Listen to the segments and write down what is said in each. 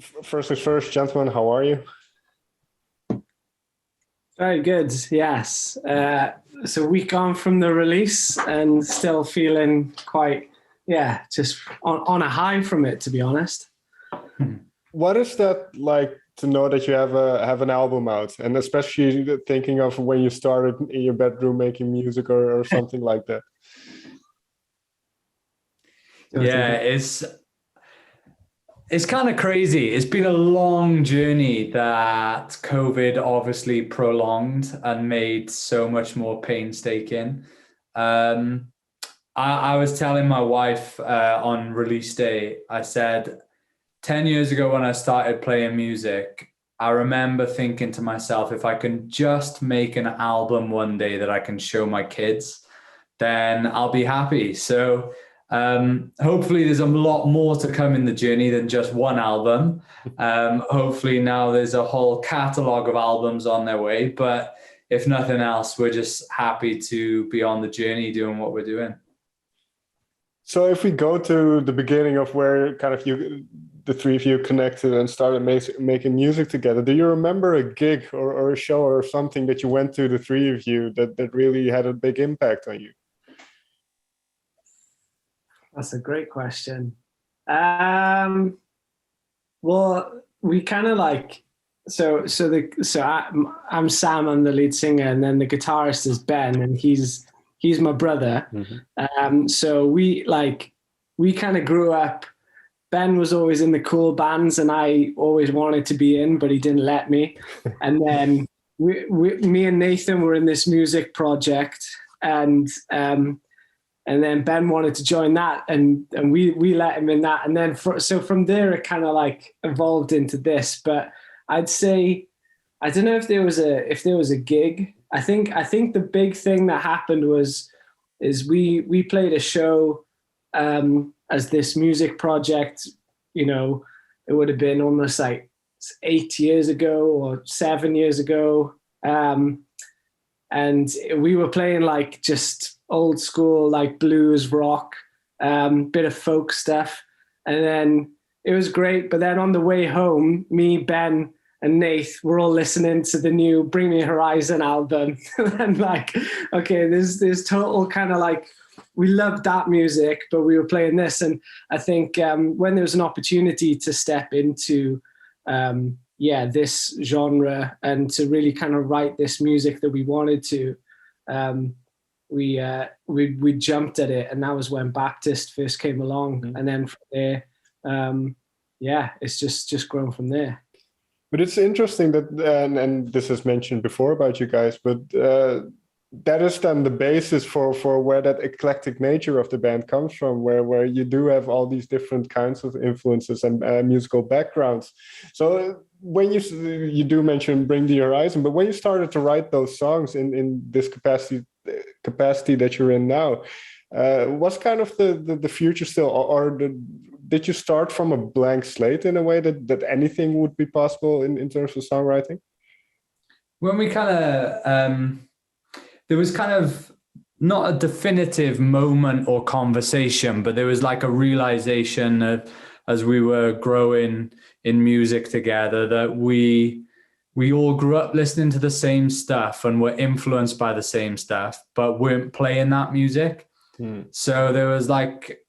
First things first, gentlemen, how are you? Very good, yes. So week on from the release and still feeling quite, just on a high from it, to be honest. What is that like to know that you have an album out, and especially thinking of when you started in your bedroom making music or something like that? Yeah, it's kind of crazy. It's been a long journey that COVID obviously prolonged and made so much more painstaking. I was telling my wife on release day, I said, 10 years ago when I started playing music, I remember thinking to myself, if I can just make an album one day that I can show my kids, then I'll be happy. So hopefully there's a lot more to come in the journey than just one album. Hopefully now there's a whole catalog of albums on their way, but if nothing else, we're just happy to be on the journey doing what we're doing. So if we go to the beginning of where kind of the three of you connected and started making music together, do you remember a gig or a show or something that you went to, the three of you, that really had a big impact on you? That's a great question. Well, we kind of like, I'm Sam, I'm the lead singer, and then the guitarist is Ben, and he's my brother. Mm-hmm. So we kind of grew up. Ben was always in the cool bands, and I always wanted to be in, but he didn't let me. And then me and Nathan were in this music project, and then Ben wanted to join that, and we let him in that. And then so from there, it kind of like evolved into this. But I'd say, I don't know if there was a gig. I think the big thing that happened is we played a show as this music project. You know, it would have been almost like 8 years ago or 7 years ago, and we were playing like just old school, like blues, rock, bit of folk stuff. And then it was great. But then on the way home, me, Ben, and Nath were all listening to the new Bring Me Horizon album. And like, okay, there's total kind of like, we loved that music, but we were playing this. And I think when there was an opportunity to step into this genre and to really kind of write this music that we wanted to, we jumped at it, and that was when Baptist first came along. Mm-hmm. And then from there, it's just grown from there. But it's interesting that, and this is mentioned before about you guys, but that is then the basis for where that eclectic nature of the band comes from, where you do have all these different kinds of influences and musical backgrounds. So when you do mention Bring the Horizon, but when you started to write those songs in this capacity that you're in now, what's kind of the future still, or did you start from a blank slate in a way that anything would be possible in terms of songwriting? When we kind of, there was kind of not a definitive moment or conversation, but there was like a realization that as we were growing in music together, that we all grew up listening to the same stuff and were influenced by the same stuff, but weren't playing that music. So there was like,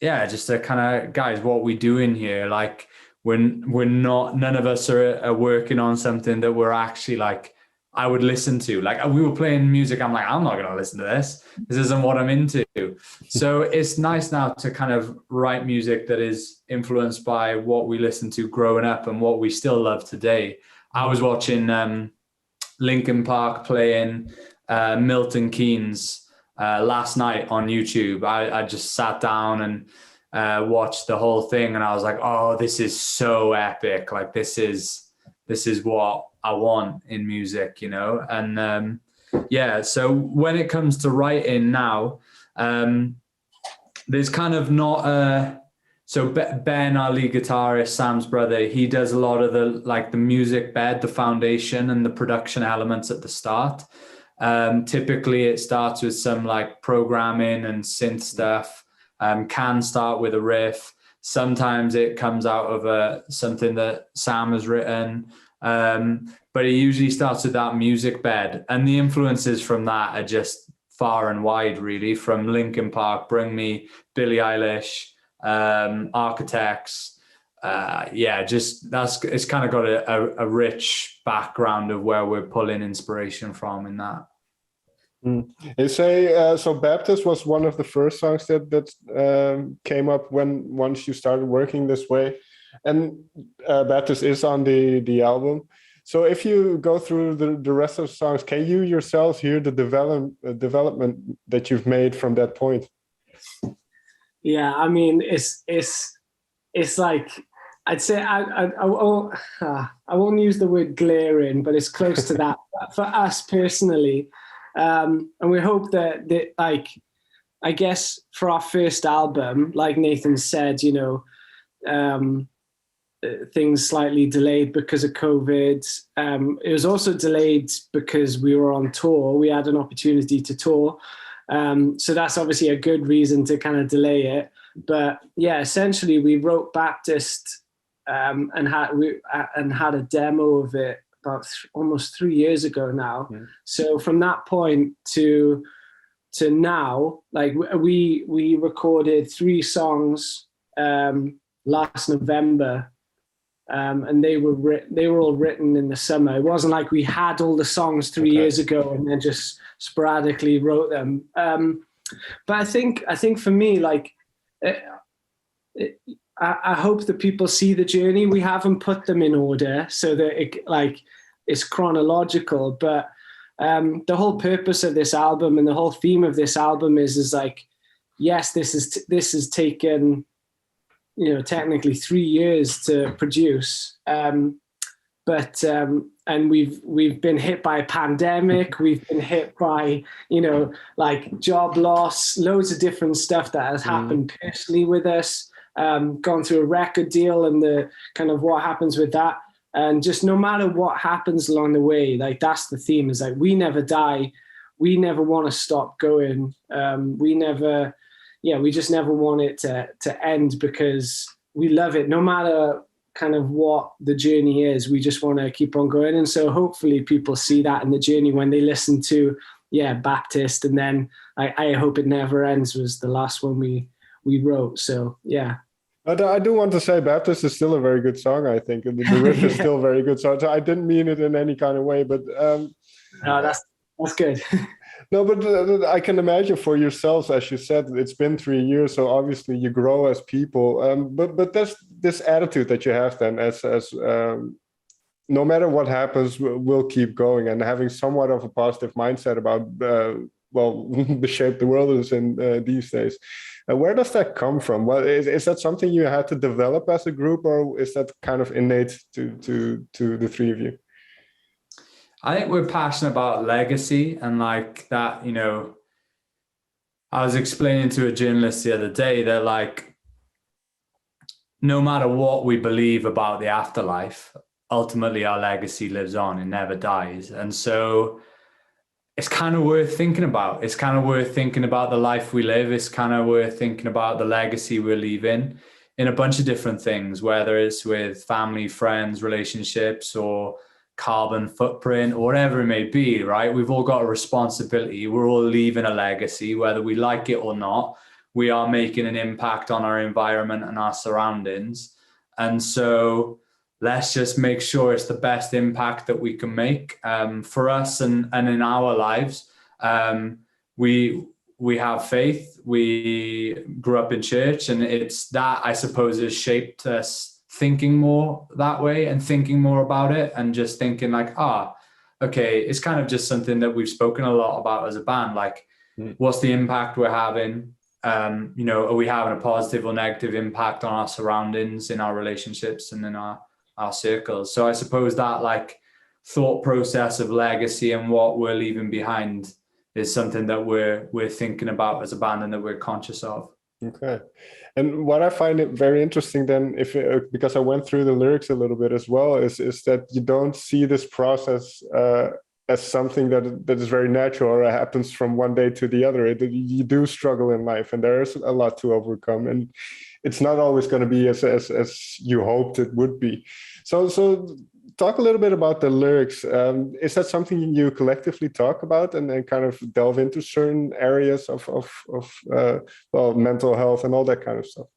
just a kind of, guys, what we doing here? Like we're not, none of us are working on something that we're actually like, I would listen to. Like we were playing music, I'm like, I'm not going to listen to this. This isn't what I'm into. So it's nice now to kind of write music that is influenced by what we listened to growing up and what we still love today. I was watching Linkin Park playing Milton Keynes last night on YouTube. I just sat down and watched the whole thing, and I was like, oh, this is so epic. Like this is what I want in music, you know? And so when it comes to writing now, there's kind of not so Ben, our lead guitarist, Sam's brother, he does a lot of the music bed, the foundation and the production elements at the start. Typically it starts with some like programming and synth stuff, can start with a riff. Sometimes it comes out of something that Sam has written. But it usually starts with that music bed, and the influences from that are just far and wide, really, from Linkin Park, Bring Me, Billie Eilish, Architects. It's kind of got a rich background of where we're pulling inspiration from in that. You say so Baptist was one of the first songs that came up once you started working this way, and Baptist is on the album. So if you go through the rest of the songs, can you yourself hear the development that you've made from that point? Yeah, I mean, it's like, I'd say I won't use the word glaring, but it's close to that for us personally. And we hope that like, I guess for our first album, like Nathan said, you know, things slightly delayed because of COVID. It was also delayed because we were on tour. We had an opportunity to tour. So that's obviously a good reason to kind of delay it. But yeah, essentially we wrote Baptist and had a demo of it about almost 3 years ago now. Mm. So from that point to now, like we recorded 3 songs last November, and they were all written in the summer. It wasn't like we had all the songs 3 years ago and then just sporadically wrote them. But I think for me, like, I hope that people see the journey. We haven't put them in order so that it's chronological, but the whole purpose of this album and the whole theme of this album is like, yes, this is taken, you know, technically 3 years to produce, but and we've been hit by a pandemic, we've been hit by, you know, like job loss, loads of different stuff that has happened personally with us, gone through a record deal and the kind of what happens with that. And just no matter what happens along the way, like that's the theme, is like we never die. We never want to stop going. We just never want it to end because we love it. No matter kind of what the journey is, we just want to keep on going. And so hopefully people see that in the journey when they listen to, Baptist. And then I hope It Never Ends was the last one we wrote. So, yeah. I do want to say Baptist is still a very good song, I think. And the riff is still very good. So I didn't mean it in any kind of way, but... no, that's good. No, but I can imagine for yourselves, as you said, it's been 3 years, so obviously you grow as people. But there's this attitude that you have then as no matter what happens, we'll keep going, and having somewhat of a positive mindset about, the shape the world is in these days. Where does that come from? Well, is that something you had to develop as a group, or is that kind of innate to the three of you? I think we're passionate about legacy and like that, you know, I was explaining to a journalist the other day that like, no matter what we believe about the afterlife, ultimately our legacy lives on and never dies. And so it's kind of worth thinking about. It's kind of worth thinking about the life we live. It's kind of worth thinking about the legacy we're leaving in a bunch of different things, whether it's with family, friends, relationships, or carbon footprint, or whatever it may be, right? We've all got a responsibility. We're all leaving a legacy, whether we like it or not. We are making an impact on our environment and our surroundings. And so let's just make sure it's the best impact that we can make for us and in our lives. We have faith. We grew up in church, and it's that, I suppose, has shaped us thinking more that way and thinking more about it, and just thinking like, okay, it's kind of just something that we've spoken a lot about as a band. Like, what's the impact we're having? You know, are we having a positive or negative impact on our surroundings, in our relationships, and in our circles? So I suppose that like thought process of legacy and what we're leaving behind is something that we're thinking about as a band and that we're conscious of. Okay. And what I find it very interesting then, because I went through the lyrics a little bit as well, is that you don't see this process as something that is very natural or happens from one day to the other. You do struggle in life, and there is a lot to overcome. And it's not always going to be as you hoped it would be. So talk a little bit about the lyrics. Is that something you collectively talk about and then kind of delve into certain areas of mental health and all that kind of stuff?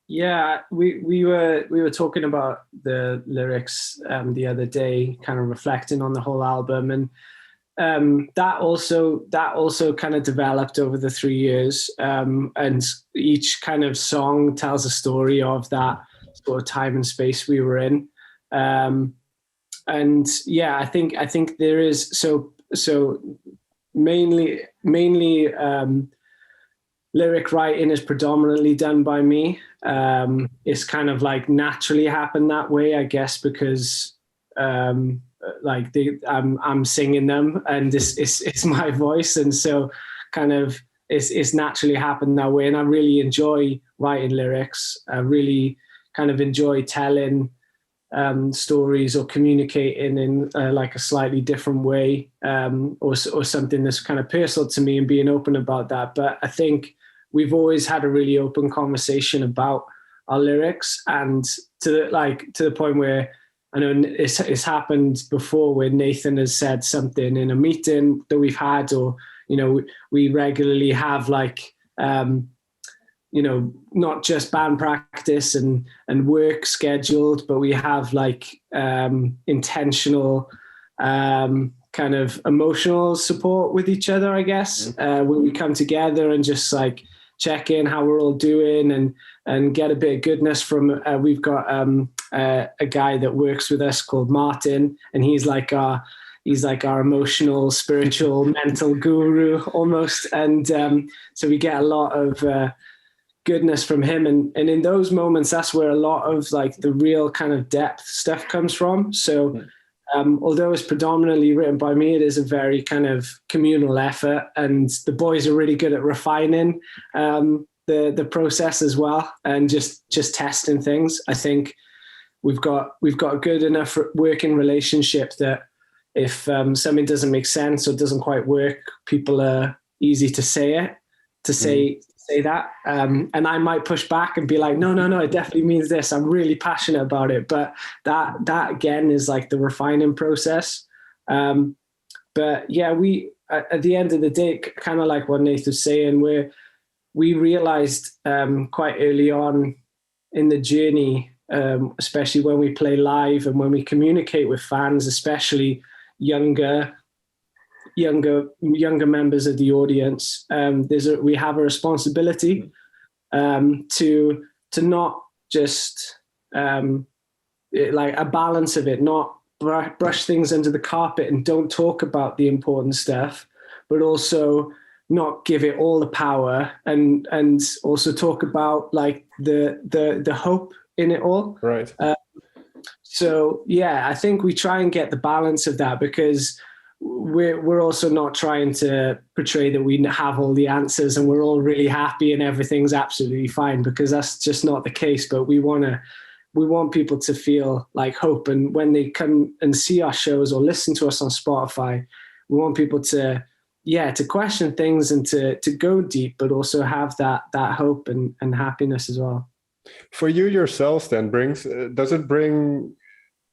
Yeah, we were talking about the lyrics the other day, kind of reflecting on the whole album, and that also kind of developed over the 3 years, and each kind of song tells a story of that sort of time and space we were in, and yeah, I think there is so mainly lyric writing is predominantly done by me. It's kind of like naturally happened that way, I guess, because like I'm singing them and it's my voice, and so kind of it's naturally happened that way. And I really enjoy writing lyrics. I really kind of enjoy telling stories or communicating in like a slightly different way, or something that's kind of personal to me and being open about that. But I think we've always had a really open conversation about our lyrics, and to the point where I know it's happened before where Nathan has said something in a meeting that we've had, or, you know, we regularly have like, you know, not just band practice and work scheduled, but we have like intentional kind of emotional support with each other, I guess, where we come together and just like check in how we're all doing and get a bit of goodness from, we've got a guy that works with us called Martin, and he's like our emotional, spiritual, mental guru almost. And so we get a lot of goodness from him. And in those moments, that's where a lot of like the real kind of depth stuff comes from. So although it's predominantly written by me, it is a very kind of communal effort, and the boys are really good at refining the process as well, and just testing things. I think we've got a good enough working relationship that if something doesn't make sense or doesn't quite work, people are easy to say that. And I might push back and be like, no, it definitely means this. I'm really passionate about it. But that again is like the refining process. But yeah, we, at the end of the day, kind of like what Nathan was saying, we realized quite early on in the journey, especially when we play live and when we communicate with fans, especially younger members of the audience, we have a responsibility to not just like a balance of it, not brush things under the carpet and don't talk about the important stuff, but also not give it all the power, and also talk about like the hope in it all. Right. So yeah, I think we try and get the balance of that, because we're also not trying to portray that we have all the answers and we're all really happy and everything's absolutely fine, because that's just not the case. But we want people to feel like hope, and when they come and see our shows or listen to us on Spotify, we want people to question things and to go deep, but also have that hope and happiness as well. For you yourselves then, does it bring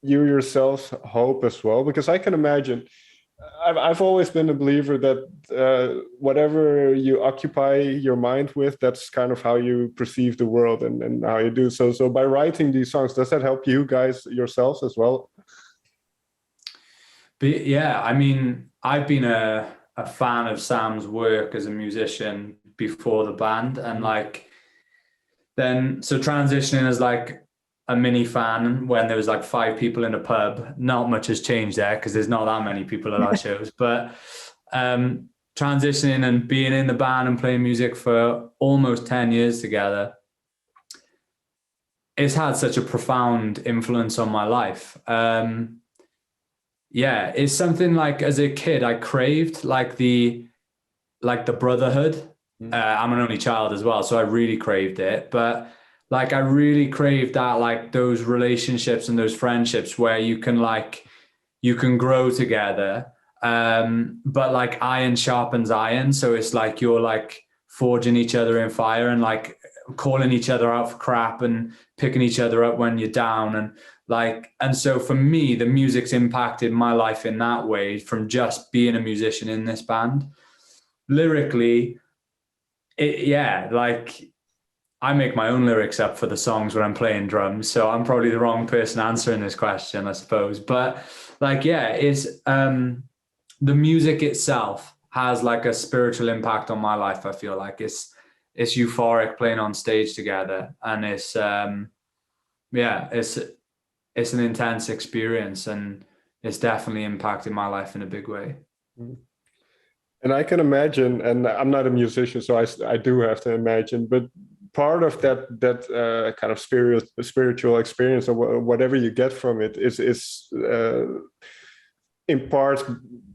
you yourself hope as well? Because I can imagine, I've always been a believer that whatever you occupy your mind with, that's kind of how you perceive the world and how you do. So by writing these songs, does that help you guys yourselves as well? But yeah, I mean, I've been a fan of Sam's work as a musician before the band, and like then so transitioning as like a mini fan when there was like 5 people in a pub. Not much has changed there because there's not that many people at our shows, but transitioning and being in the band and playing music for almost 10 years together, it's had such a profound influence on my life. Yeah, it's something like as a kid I craved like the brotherhood. I'm an only child as well, so I really craved it. But like I really craved that, like those relationships and those friendships where you can grow together. But like iron sharpens iron, so it's like you're like forging each other in fire and like calling each other out for crap and picking each other up when you're down. And so for me, the music's impacted my life in that way, from just being a musician in this band. Lyrically, I make my own lyrics up for the songs when I'm playing drums. So I'm probably the wrong person answering this question, I suppose. But it's the music itself has like a spiritual impact on my life. I feel like it's euphoric playing on stage together, and it's an intense experience, and it's definitely impacted my life in a big way. And I can imagine, and I'm not a musician, so I do have to imagine, but part of that kind of spiritual experience, or whatever you get from it, is in part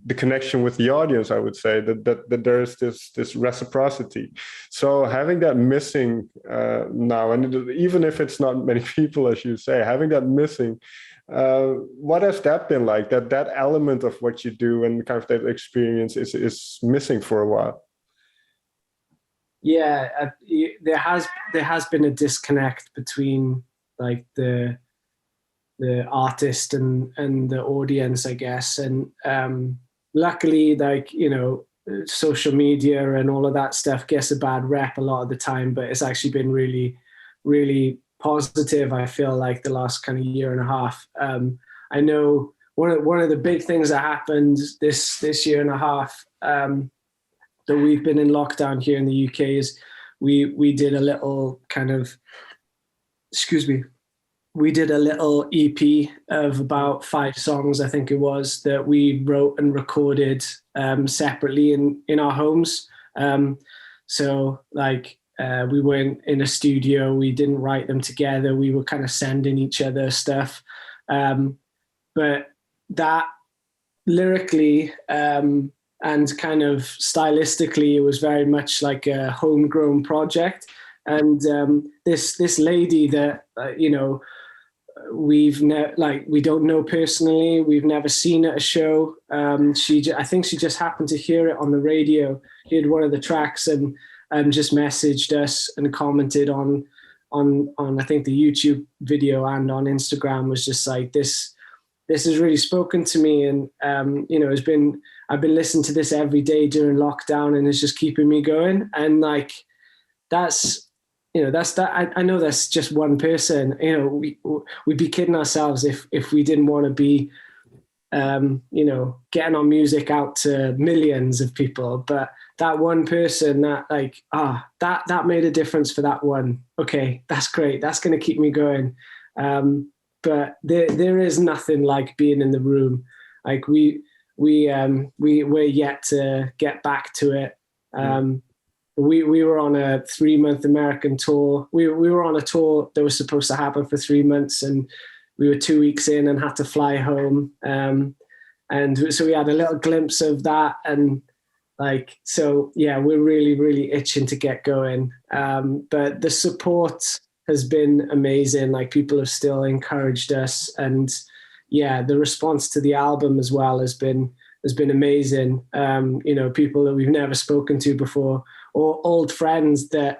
the connection with the audience. I would say that there is this reciprocity. So having that missing now, and even if it's not many people, as you say, having that missing, what has that been like? That element of what you do and kind of that experience is missing for a while. Yeah, there has been a disconnect between like the artist and the audience, I guess. And luckily, like, you know, social media and all of that stuff gets a bad rep a lot of the time, but it's actually been really, really positive, I feel like, the last kind of year and a half. I know one of the big things that happened this year and a half, that we've been in lockdown here in the UK, is we did a little kind of, we did a little EP of about 5 songs, I think it was, that we wrote and recorded separately in our homes. So like, we weren't in a studio, we didn't write them together, we were kind of sending each other stuff. But that lyrically and kind of stylistically, it was very much like a homegrown project. And this lady that, you know, we don't know personally, we've never seen at a show. I think she just happened to hear it on the radio, heard one of the tracks, and just messaged us and commented on I think the YouTube video and on Instagram, was just like, this has really spoken to me, and you know, I've been listening to this every day during lockdown, and it's just keeping me going. And like, that's, you know, that's that. I know that's just one person. You know, we'd be kidding ourselves if we didn't want to be, you know, getting our music out to millions of people. But that one person, that like, that made a difference for that one. Okay, that's great. That's going to keep me going. But there is nothing like being in the room. Like we're yet to get back to it. We were on a 3-month American tour. We were on a tour that was supposed to happen for 3 months, and we were 2 weeks in and had to fly home. And so we had a little glimpse of that. And like, so yeah, we're really, really itching to get going. But the support has been amazing. Like, people have still encouraged us, and yeah, the response to the album as well has been amazing. You know, people that we've never spoken to before, or old friends that,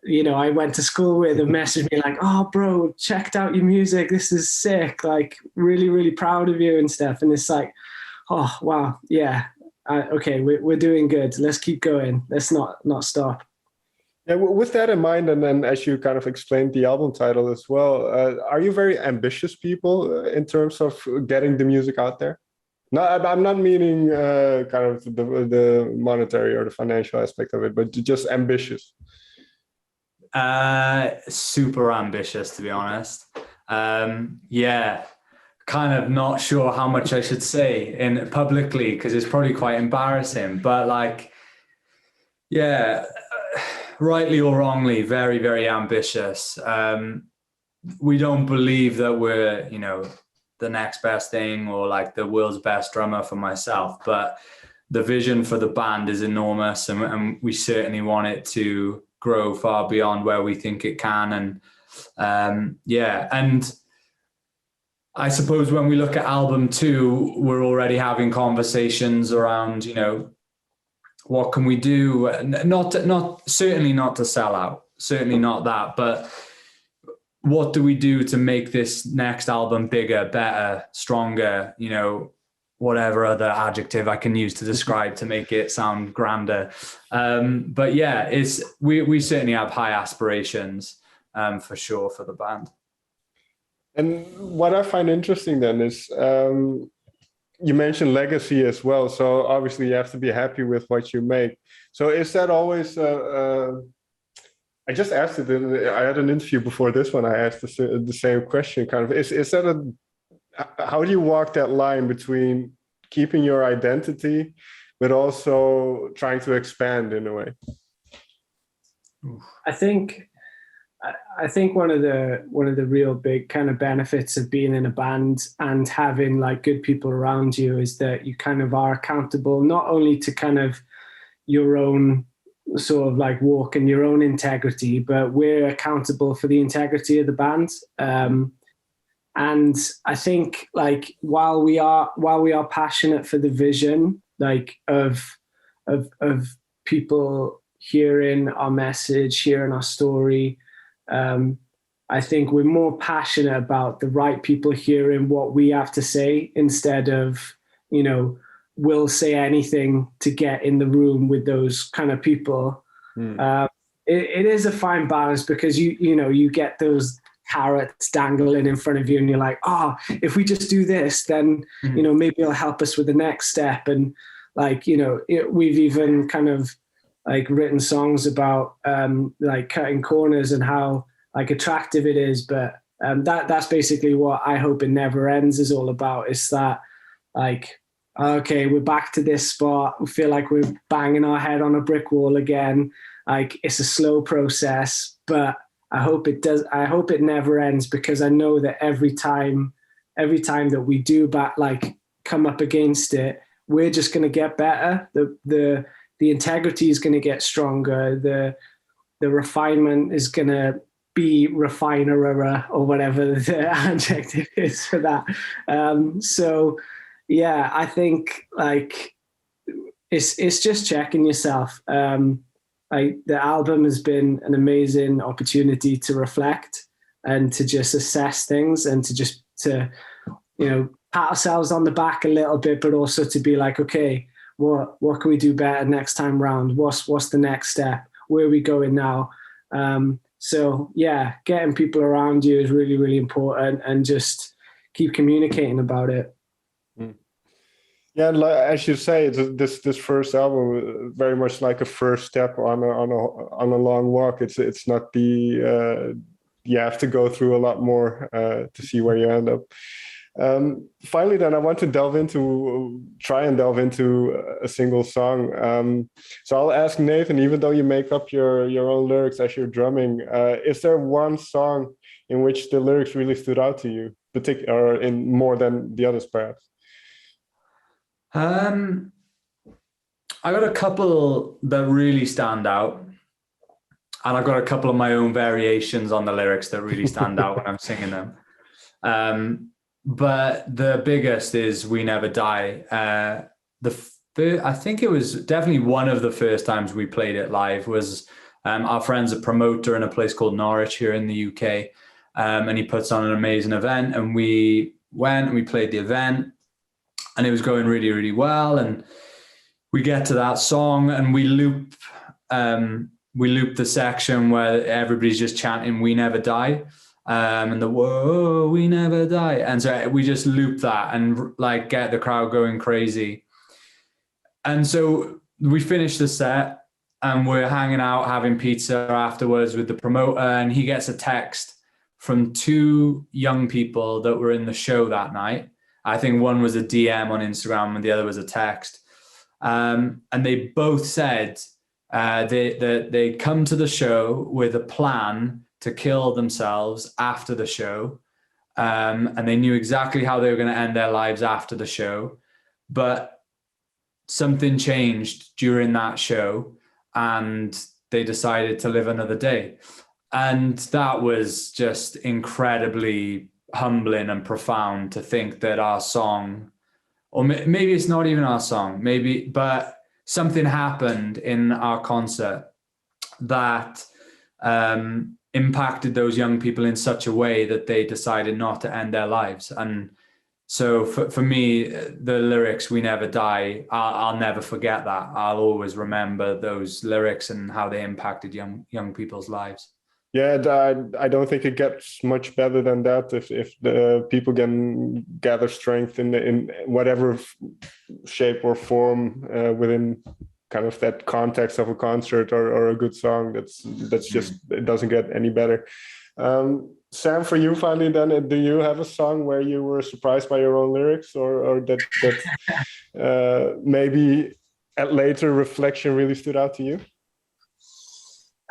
you know, I went to school with, have messaged me like, "Oh, bro, checked out your music. This is sick. Like, really, really proud of you," and stuff. And it's like, oh, wow. Yeah. Okay. We're doing good. Let's keep going. Let's not stop. Yeah, with that in mind, and then as you kind of explained the album title as well, are you very ambitious people in terms of getting the music out there? No, I'm not meaning kind of the monetary or the financial aspect of it, but just ambitious. Super ambitious, to be honest. Yeah, kind of not sure how much I should say in publicly, because it's probably quite embarrassing. But like, yeah. Rightly or wrongly, very, very ambitious. We don't believe that we're, you know, the next best thing or like the world's best drummer for myself, but the vision for the band is enormous, and we certainly want it to grow far beyond where we think it can. And yeah, and I suppose when we look at album 2, we're already having conversations around, you know, what can we do? Certainly not to sell out, certainly not that, but what do we do to make this next album bigger, better, stronger, whatever other adjective I can use to describe to make it sound grander. But yeah, we certainly have high aspirations for sure for the band. And what I find interesting then is you mentioned legacy as well. So obviously you have to be happy with what you make. So is that always, I just asked it, I had an interview before this one, I asked the same question kind of, is that how do you walk that line between keeping your identity, but also trying to expand in a way? I think one of the real big kind of benefits of being in a band and having like good people around you is that you kind of are accountable, not only to kind of your own sort of like walk and your own integrity, but we're accountable for the integrity of the band. And I think like while we are passionate for the vision, like of people hearing our message, hearing our story, I think we're more passionate about the right people hearing what we have to say instead of, we'll say anything to get in the room with those kind of people. It is a fine balance because you get those carrots dangling in front of you and you're like, if we just do this, then maybe it'll help us with the next step. And like we've even kind of like written songs about like cutting corners and how like attractive it is, but that's basically what I Hope It Never Ends is all about. It's that like, okay, we're back to this spot, we feel like we're banging our head on a brick wall again. Like it's a slow process, but I hope it never ends, because I know that every time that we do come up against it, we're just going to get better. The integrity is going to get stronger. The refinement is going to be refiner or whatever the adjective is for that. So yeah, I think like it's just checking yourself. The album has been an amazing opportunity to reflect and to just assess things and to pat ourselves on the back a little bit, but also to be like, okay, what can we do better next time round? What's the next step? Where are we going now? So yeah, getting people around you is really, really important, and just keep communicating about it. Yeah, as you say, this first album very much like a first step on a long walk. It's not you have to go through a lot more to see where you end up. Finally, then I want to try and delve into a single song. So I'll ask Nathan, even though you make up your own lyrics as you're drumming, is there one song in which the lyrics really stood out to you, or in more than the others, perhaps? I got a couple that really stand out, and I've got a couple of my own variations on the lyrics that really stand out when I'm singing them. But the biggest is "We Never Die." I think it was definitely one of the first times we played it live. Was our friend's a promoter in a place called Norwich here in the UK, and he puts on an amazing event, and we went and we played the event. And it was going really, really well. And we get to that song and we loop the section where everybody's just chanting "We Never Die," and the "Whoa, we never die." And so we just loop that and like get the crowd going crazy. And so we finish the set and we're hanging out, having pizza afterwards with the promoter, and he gets a text from two young people that were in the show that night. I think one was a DM on Instagram and the other was a text. And they both said they'd come to the show with a plan to kill themselves after the show. And they knew exactly how they were going to end their lives after the show. But something changed during that show and they decided to live another day. And that was just incredibly humbling and profound to think that our song, or maybe it's not even our song, but something happened in our concert that impacted those young people in such a way that they decided not to end their lives. And so for me, the lyrics, "We Never Die," I'll never forget that. I'll always remember those lyrics and how they impacted young people's lives. Yeah, I don't think it gets much better than that. If the people can gather strength in whatever shape or form within kind of that context of a concert or a good song, that's just, it doesn't get any better. Sam, for you finally, then, do you have a song where you were surprised by your own lyrics, or that maybe at later reflection really stood out to you?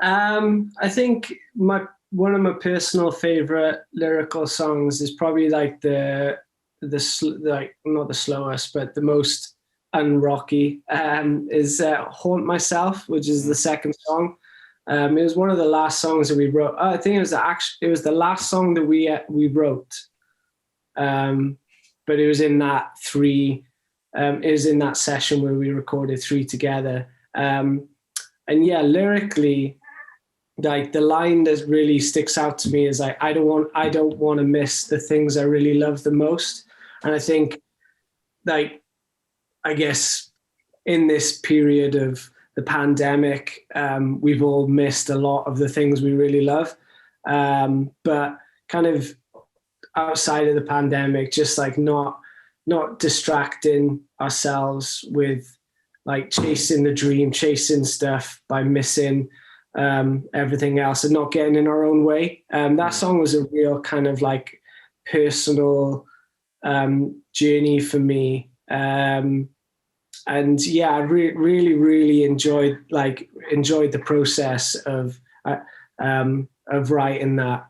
I think one of my personal favorite lyrical songs is probably like like not the slowest, but the most unrocky, is "Haunt Myself," which is the second song. It was one of the last songs that we wrote. I think it was the last song that we wrote. But it was in that it was in that session where we recorded three together. And yeah, lyrically, like the line that really sticks out to me is like, I don't want to miss the things I really love the most. And I think, like, I guess in this period of the pandemic, we've all missed a lot of the things we really love. But kind of outside of the pandemic, just like not distracting ourselves with like chasing the dream, chasing stuff by missing everything else and not getting in our own way. That song was a real kind of like personal journey for me. And yeah, I really enjoyed the process of writing that.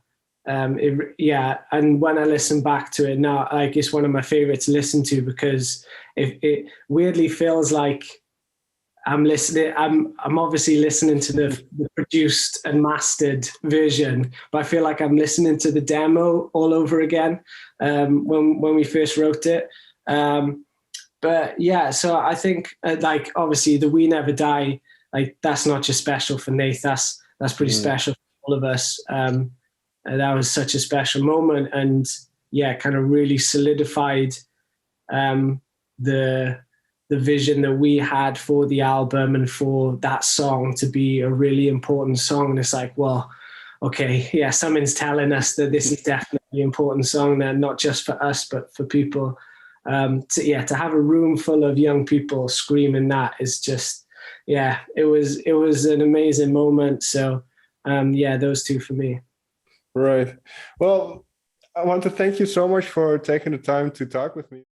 And when I listen back to it now, like, it's one of my favorites to listen to, because it weirdly feels like I'm listening. I'm obviously listening to the produced and mastered version, but I feel like I'm listening to the demo all over again when we first wrote it. But yeah, so I think like obviously the "We Never Die," like that's not just special for Nate. That's pretty special for all of us. And that was such a special moment, and yeah, kind of really solidified the vision that we had for the album and for that song to be a really important song. And it's like, well, okay, yeah, something's telling us that this is definitely an important song, then, not just for us but for people. To have a room full of young people screaming that is just, yeah, it was an amazing moment. So yeah, those two for me. Right. Well, I want to thank you so much for taking the time to talk with me.